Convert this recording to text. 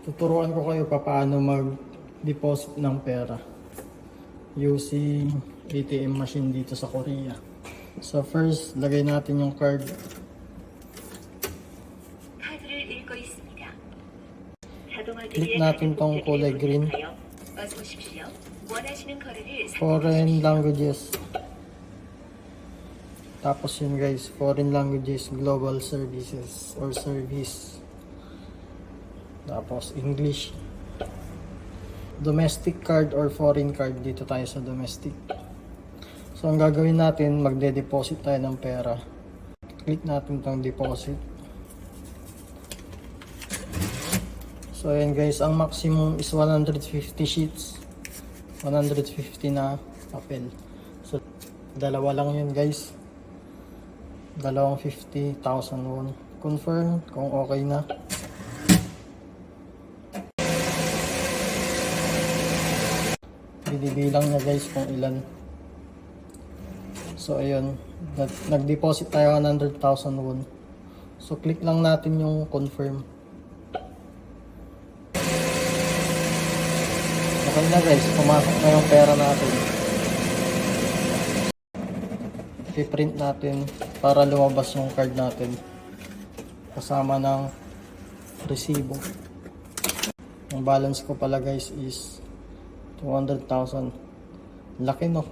Tuturuan ko kayo paano mag-deposit ng pera using ATM machine dito sa Korea. So first, lagay natin yung card. 카드를 읽고 있습니다. Click natin tong kulay green. 어서 오십시오. 원하시는 거래를 Foreign languages. Tapos yun guys, foreign languages, global services or service. Tapos English. Domestic card or foreign card, dito tayo sa domestic. So ang gagawin natin, magde-deposit tayo ng pera. Click natin tong deposit. So ayan guys, ang maximum is 150 sheets. 150 na papel. So dalawa lang yun guys. Dalawang 50,000 won. Confirm kung okay na. Binibilang niya guys kung ilan. So ayun, nag-deposit tayo 100,000 won. So click lang natin yung confirm. Okay na guys, pumasok na yung pera natin. I-print natin para lumabas yung card natin kasama ng resibo. Ang balance ko pala guys is 200,000. Laki no?